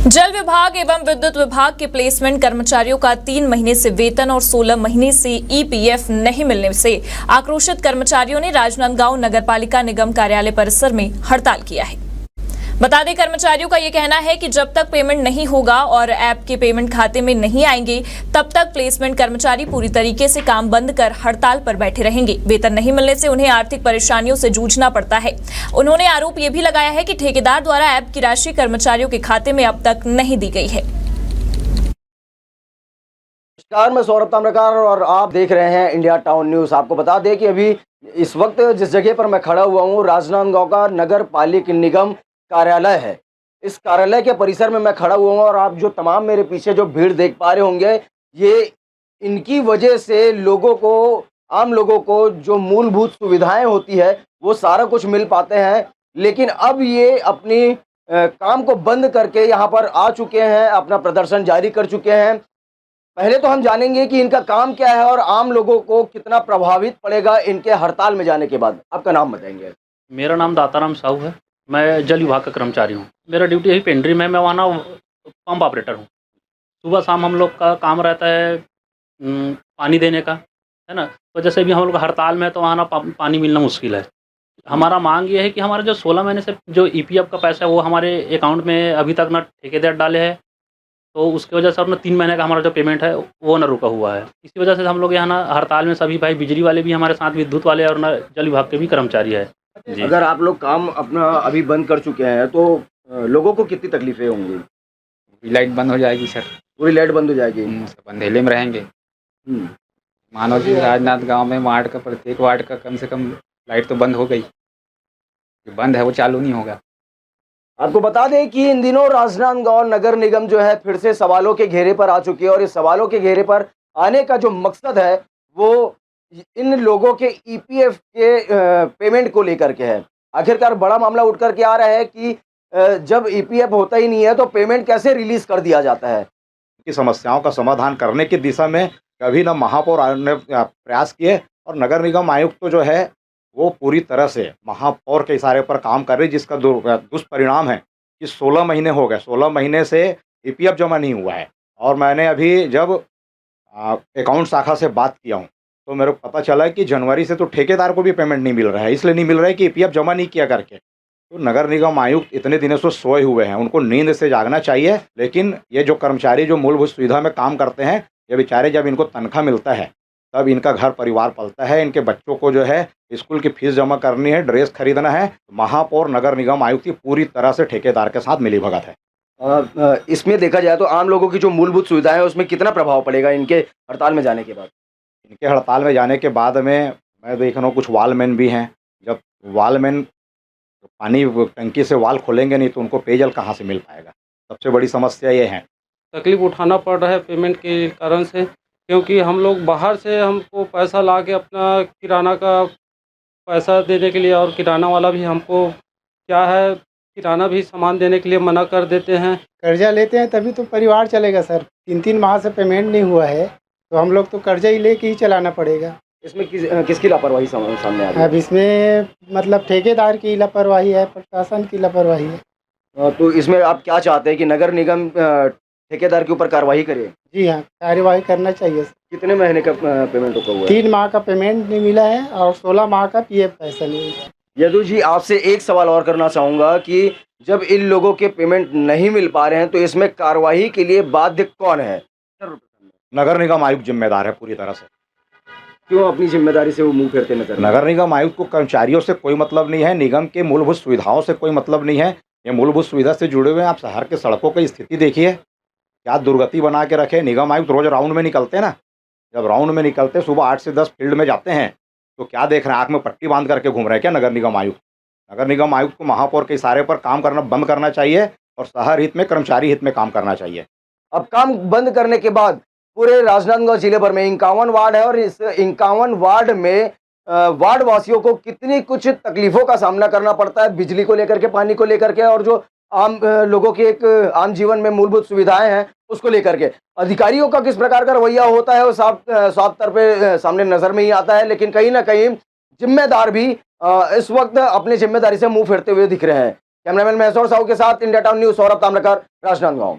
जल विभाग एवं विद्युत विभाग के प्लेसमेंट कर्मचारियों का 3 महीने से वेतन और 16 महीने से ईपीएफ नहीं मिलने से आक्रोशित कर्मचारियों ने राजनांदगांव नगरपालिका निगम कार्यालय परिसर में हड़ताल किया है। बता दें, कर्मचारियों का ये कहना है कि जब तक पेमेंट नहीं होगा और ऐप के पेमेंट खाते में नहीं आएंगे, तब तक प्लेसमेंट कर्मचारी पूरी तरीके से काम बंद कर हड़ताल पर बैठे रहेंगे। वेतन नहीं मिलने से उन्हें आर्थिक परेशानियों से जूझना पड़ता है। उन्होंने आरोप ये भी लगाया है कि ठेकेदार द्वारा ऐप की राशि कर्मचारियों के खाते में अब तक नहीं दी गई है। नमस्कार, मैं सौरभ ताम्रकार और आप देख रहे हैं इंडिया टाउन न्यूज। आपको बता दें कि अभी इस वक्त जिस जगह पर मैं खड़ा हुआ हूँ, राजनांदगांव का नगर पालिक निगम कार्यालय है। इस कार्यालय के परिसर में मैं खड़ा हुआ हूँ और आप जो तमाम मेरे पीछे जो भीड़ देख पा रहे होंगे, ये इनकी वजह से लोगों को, आम लोगों को जो मूलभूत सुविधाएं होती है वो सारा कुछ मिल पाते हैं। लेकिन अब ये अपनी काम को बंद करके यहाँ पर आ चुके हैं, अपना प्रदर्शन जारी कर चुके हैं। पहले तो हम जानेंगे कि इनका काम क्या है और आम लोगों को कितना प्रभावित पड़ेगा इनके हड़ताल में जाने के बाद। आपका नाम बताएंगे? मेरा नाम दाताराम साहू है। मैं जल विभाग का कर्मचारी हूँ। मेरा ड्यूटी यही पेंड्री में, मैं वहाँ पंप ऑपरेटर हूँ। सुबह शाम हम लोग का काम रहता है पानी देने का, है ना। तो जैसे भी हम लोग हड़ताल में, तो वहाँ ना पानी मिलना मुश्किल है। हमारा मांग ये है कि हमारा जो 16 महीने से जो ईपीएफ का पैसा है वो हमारे अकाउंट में अभी तक ना ठेकेदार डाले हैं, तो उसकी वजह से अपना 3 महीने का हमारा जो पेमेंट है वो ना रुका हुआ है। इसी वजह से हम लोग यहाँ ना हड़ताल में सभी भाई, बिजली वाले भी हमारे साथ, विद्युत वाले और ना जल विभाग के भी कर्मचारी है जी। अगर आप लोग काम अपना अभी बंद कर चुके हैं तो लोगों को कितनी तकलीफें होंगी? लाइट बंद हो जाएगी सर। पूरी लाइट बंद हो जाएगी। सब अंधेले में रहेंगे। मानो कि राजनांदगांव में वार्ड का, प्रत्येक वार्ड का कम से कम लाइट तो बंद हो गई। जो बंद है वो चालू नहीं होगा। आपको बता दें कि इन दिनों राजनांदगांव नगर निगम जो है फिर से सवालों के घेरे पर आ चुकी है और इस सवालों के घेरे पर आने का जो मकसद है वो इन लोगों के ईपीएफ के पेमेंट को लेकर के है। आखिरकार बड़ा मामला उठ कर के आ रहा है कि जब ईपीएफ होता ही नहीं है तो पेमेंट कैसे रिलीज कर दिया जाता है। की समस्याओं का समाधान करने की दिशा में कभी न महापौर ने प्रयास किए और नगर निगम आयुक्त तो जो है वो पूरी तरह से महापौर के इशारे पर काम कर रही, जिसका दुष्परिणाम है कि 16 महीने हो गए, 16 महीने से ईपीएफ जमा नहीं हुआ है। और मैंने अभी जब अकाउंट शाखा से बात किया हूँ तो मेरे को पता चला कि जनवरी से तो ठेकेदार को भी पेमेंट नहीं मिल रहा है। इसलिए नहीं मिल रहा है कि ईपीएफ जमा नहीं किया करके। तो नगर निगम आयुक्त इतने दिनों से सोए हुए हैं, उनको नींद से जागना चाहिए। लेकिन ये जो कर्मचारी जो मूलभूत सुविधा में काम करते हैं, ये बेचारे जब इनको तनख्वाह मिलता है तब इनका घर परिवार पलता है। इनके बच्चों को जो है स्कूल की फीस जमा करनी है, ड्रेस खरीदना है। महापौर नगर निगम आयुक्त की पूरी तरह से ठेकेदार के साथ मिलीभगत है। इसमें देखा जाए तो आम लोगों की जो मूलभूत सुविधाएं हैं उसमें कितना प्रभाव पड़ेगा इनके हड़ताल में जाने के बाद? इनके हड़ताल में जाने के बाद में मैं देख रहा हूँ कुछ वालमैन भी हैं। जब वालमैन पानी टंकी से वाल खोलेंगे नहीं तो उनको पेयजल कहाँ से मिल पाएगा? सबसे बड़ी समस्या ये है। तकलीफ उठाना पड़ रहा है पेमेंट के कारण से, क्योंकि हम लोग बाहर से हमको पैसा ला के अपना किराना का पैसा देने के लिए, और किराना वाला भी हमको क्या है, किराना भी सामान देने के लिए मना कर देते हैं। कर्जा लेते हैं तभी तो परिवार चलेगा सर। 3-3 माह से पेमेंट नहीं हुआ है तो हम लोग तो कर्जा ही लेके ही चलाना पड़ेगा। इसमें किसकी लापरवाही सामने आ रही है? अब इसमें मतलब ठेकेदार की लापरवाही है, प्रशासन की लापरवाही है। तो इसमें आप क्या चाहते हैं कि नगर निगम ठेकेदार के ऊपर कार्रवाई करे? जी हाँ, कार्यवाही करना चाहिए। कितने महीने का पेमेंट रुका हुआ है? 3 माह का पेमेंट नहीं मिला है और 16 माह का पीएफ पैसा नहीं मिला। यदु जी, आपसे एक सवाल और करना चाहूँगा कि जब इन लोगों के पेमेंट नहीं मिल पा रहे हैं तो इसमें कार्रवाई के लिए बाध्य कौन है? नगर निगम आयुक्त जिम्मेदार है पूरी तरह से। क्यों अपनी जिम्मेदारी से वो मुंह फेरते नजर? नगर निगम आयुक्त को कर्मचारियों से कोई मतलब नहीं है, निगम के मूलभूत सुविधाओं से कोई मतलब नहीं है। ये मूलभूत सुविधा से जुड़े हुए हैं। आप शहर के सड़कों की स्थिति देखिए, क्या दुर्गति बना के रखे। निगम आयुक्त रोज राउंड में निकलते ना, जब राउंड में निकलते सुबह 8 से 10 फील्ड में जाते हैं तो क्या देख रहे हैं? आँख में पट्टी बांध करके घूम रहे हैं क्या नगर निगम आयुक्त? नगर निगम आयुक्त को महापौर के इशारे पर काम करना बंद करना चाहिए और शहर हित में, कर्मचारी हित में काम करना चाहिए। अब काम बंद करने के बाद पूरे राजनांदगांव जिले भर में 51 वार्ड है और इस 51 वार्ड में वार्ड वासियों को कितनी कुछ तकलीफों का सामना करना पड़ता है, बिजली को लेकर के, पानी को लेकर के, और जो आम लोगों के एक आम जीवन में मूलभूत सुविधाएं हैं उसको लेकर के। अधिकारियों का किस प्रकार का रवैया होता है वो साफ तौर पे सामने नजर में ही आता है। लेकिन कहीं ना कहीं जिम्मेदार भी इस वक्त अपनी जिम्मेदारी से मुंह फेरते हुए दिख रहे हैं। कैमरामैन महेश्वर साहू के साथ India town news, Saurabh Tamrakar, Rajnandgaon.